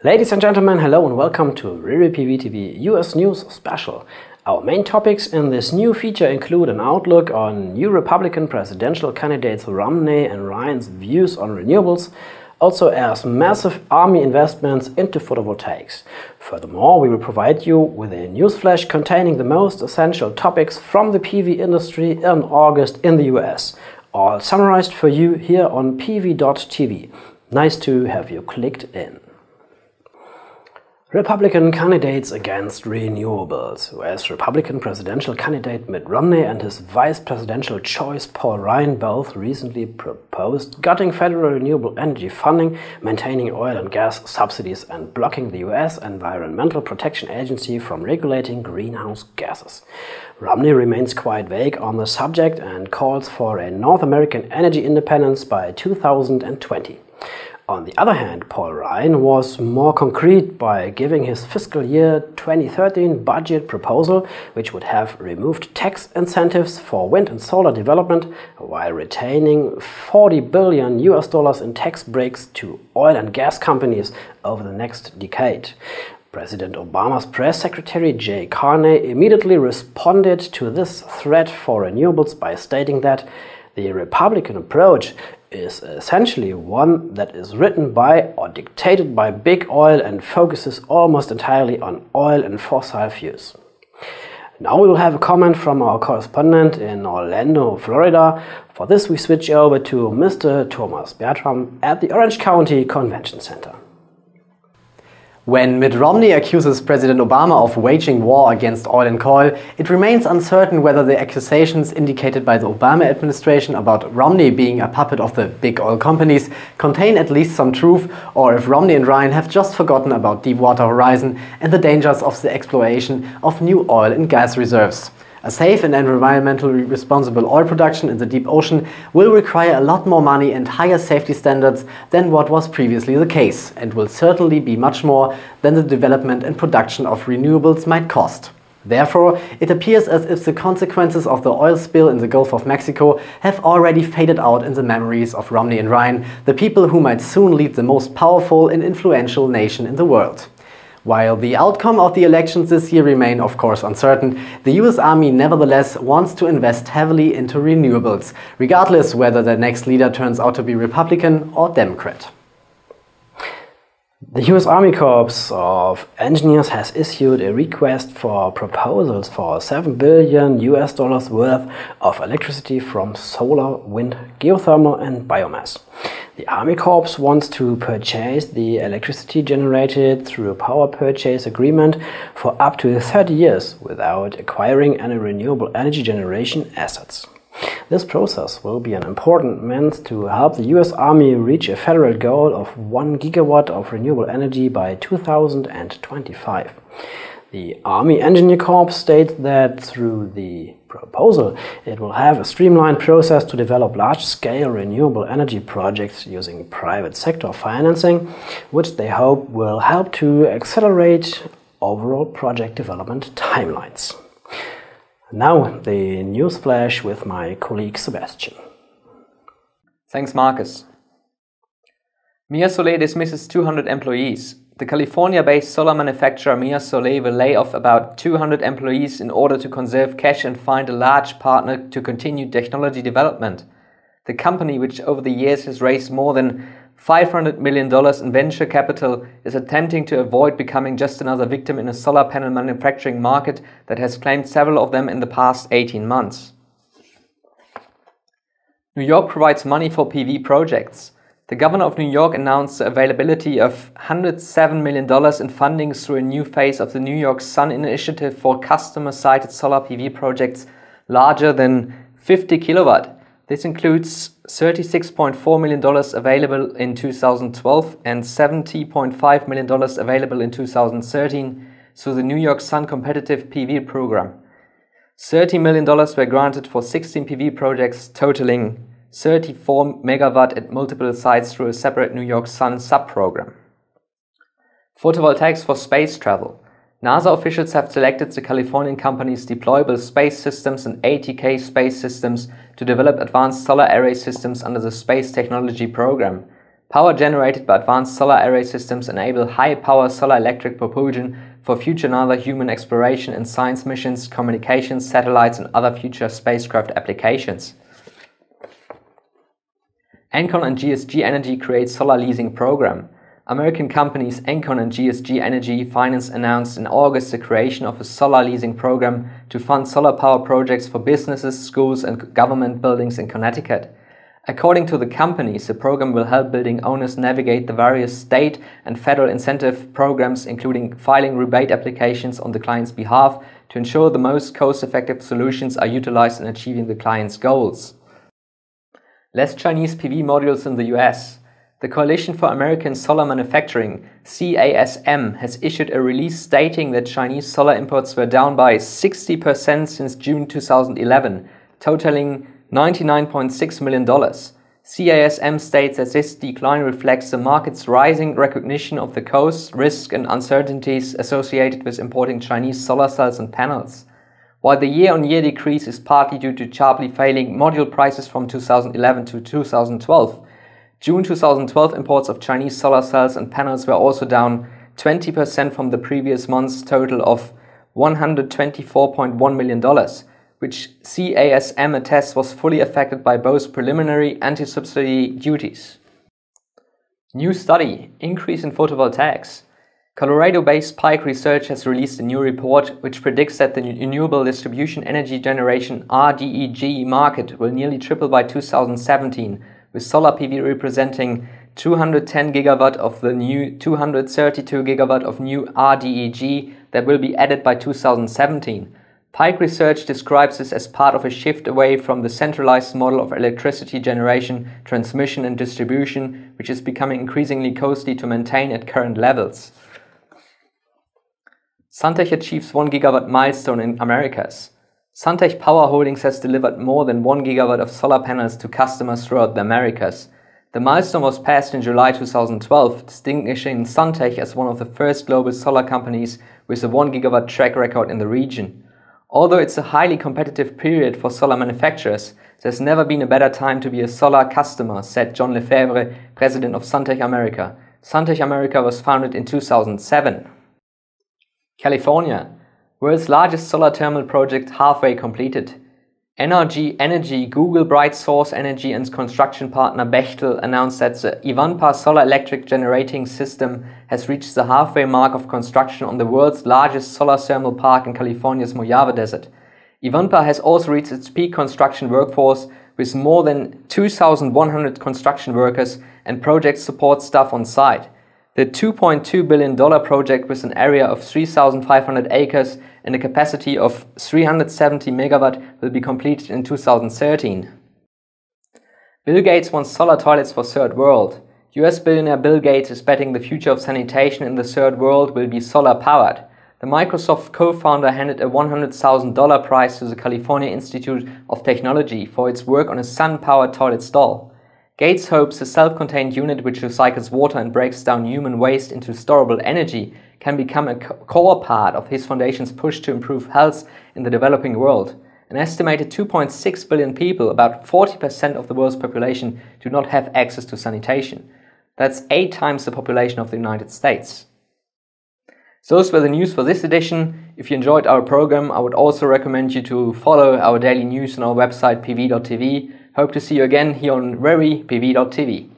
Ladies and gentlemen, hello and welcome to RERi PV TV US News Special. Our main topics in this new feature include an outlook on new Republican presidential candidates Romney and Ryan's views on renewables, also as massive army investments into photovoltaics. Furthermore, we will provide you with a newsflash containing the most essential topics from the PV industry in August in the US, all summarized for you here on pv.tv. Nice to have you clicked in. Republican candidates against renewables. US Republican presidential candidate Mitt Romney and his vice presidential choice Paul Ryan both recently proposed gutting federal renewable energy funding, maintaining oil and gas subsidies, and blocking the US Environmental Protection Agency from regulating greenhouse gases. Romney remains quite vague on the subject and calls for a North American energy independence by 2020. On the other hand, Paul Ryan was more concrete by giving his fiscal year 2013 budget proposal, which would have removed tax incentives for wind and solar development while retaining $40 billion in tax breaks to oil and gas companies over the next decade. President Obama's press secretary Jay Carney immediately responded to this threat for renewables by stating that the Republican approach is essentially one that is written by or dictated by big oil and focuses almost entirely on oil and fossil fuels. Now we will have a comment from our correspondent in Orlando, Florida. For this we switch over to Mr. Thomas Bertram at the Orange County Convention Center. When Mitt Romney accuses President Obama of waging war against oil and coal, it remains uncertain whether the accusations indicated by the Obama administration about Romney being a puppet of the big oil companies contain at least some truth, or if Romney and Ryan have just forgotten about Deepwater Horizon and the dangers of the exploration of new oil and gas reserves. A safe and environmentally responsible oil production in the deep ocean will require a lot more money and higher safety standards than what was previously the case, and will certainly be much more than the development and production of renewables might cost. Therefore, it appears as if the consequences of the oil spill in the Gulf of Mexico have already faded out in the memories of Romney and Ryan, the people who might soon lead the most powerful and influential nation in the world. While the outcome of the elections this year remain of course uncertain, the US Army nevertheless wants to invest heavily into renewables, regardless whether the next leader turns out to be Republican or Democrat. The US Army Corps of Engineers has issued a request for proposals for $7 billion worth of electricity from solar, wind, geothermal and biomass. The Army Corps wants to purchase the electricity generated through a power purchase agreement for up to 30 years without acquiring any renewable energy generation assets. This process will be an important means to help the US Army reach a federal goal of 1 gigawatt of renewable energy by 2025. The Army Engineer Corps states that through the proposal, it will have a streamlined process to develop large-scale renewable energy projects using private sector financing, which they hope will help to accelerate overall project development timelines. Now, the newsflash with my colleague Sebastian. Thanks, Marcus. MiaSolé dismisses 200 employees. The California-based solar manufacturer MiaSolé will lay off about 200 employees in order to conserve cash and find a large partner to continue technology development. The company, which over the years has raised more than $500 million in venture capital, is attempting to avoid becoming just another victim in a solar panel manufacturing market that has claimed several of them in the past 18 months. New York provides money for PV projects. The governor of New York announced the availability of $107 million in funding through a new phase of the New York Sun Initiative for customer-sited solar PV projects larger than 50 kilowatt. This includes $36.4 million available in 2012 and $70.5 million available in 2013 through the New York Sun Competitive PV program. $30 million were granted for 16 PV projects totaling 34 megawatt at multiple sites through a separate New York Sun sub-program. Photovoltaics for space travel. NASA officials have selected the Californian companies Deployable Space Systems and ATK Space Systems to develop advanced solar array systems under the Space Technology Program. Power generated by advanced solar array systems enable high-power solar electric propulsion for future and other human exploration and science missions, communications, satellites and other future spacecraft applications. Encon and GSG Energy create solar leasing program. American companies Encon and GSG Energy Finance announced in August the creation of a solar leasing program to fund solar power projects for businesses, schools and government buildings in Connecticut. According to the companies, the program will help building owners navigate the various state and federal incentive programs, including filing rebate applications on the client's behalf to ensure the most cost-effective solutions are utilized in achieving the client's goals. Less Chinese PV modules in the US. The Coalition for American Solar Manufacturing, CASM, has issued a release stating that Chinese solar imports were down by 60% since June 2011, totaling $99.6 million. CASM states that this decline reflects the market's rising recognition of the costs, risks and uncertainties associated with importing Chinese solar cells and panels. While the year-on-year decrease is partly due to sharply falling module prices from 2011 to 2012, June 2012 imports of Chinese solar cells and panels were also down 20% from the previous month's total of $124.1 million, which CASM attests was fully affected by both preliminary anti-subsidy duties. New study, increase in photovoltaics. Colorado-based Pike Research has released a new report which predicts that the renewable distribution energy generation RDEG market will nearly triple by 2017, with solar PV representing 210 gigawatt of the new 232 gigawatt of new RDEG that will be added by 2017. Pike Research describes this as part of a shift away from the centralized model of electricity generation, transmission and distribution, which is becoming increasingly costly to maintain at current levels. Suntech achieves 1 gigawatt milestone in Americas. Suntech Power Holdings has delivered more than 1 gigawatt of solar panels to customers throughout the Americas. The milestone was passed in July 2012, distinguishing Suntech as one of the first global solar companies with a 1 gigawatt track record in the region. Although it's a highly competitive period for solar manufacturers, there's never been a better time to be a solar customer, said John Lefebvre, president of Suntech America. Suntech America was founded in 2007. California. World's largest solar thermal project halfway completed. NRG Energy, Google Bright Source Energy and construction partner Bechtel announced that the Ivanpah solar electric generating system has reached the halfway mark of construction on the world's largest solar thermal park in California's Mojave Desert. Ivanpah has also reached its peak construction workforce with more than 2,100 construction workers and project support staff on site. The $2.2 billion project, with an area of 3,500 acres and a capacity of 370 megawatt, will be completed in 2013. Bill Gates wants solar toilets for Third World. US billionaire Bill Gates is betting the future of sanitation in the Third World will be solar-powered. The Microsoft co-founder handed a $100,000 prize to the California Institute of Technology for its work on a sun-powered toilet stall. Gates hopes the self-contained unit, which recycles water and breaks down human waste into storable energy, can become a core part of his foundation's push to improve health in the developing world. An estimated 2.6 billion people, about 40% of the world's population, do not have access to sanitation. That's 8 times the population of the United States. Those were the news for this edition. If you enjoyed our program, I would also recommend you to follow our daily news on our website pv.tv. Hope to see you again here on RERi, pv.tv.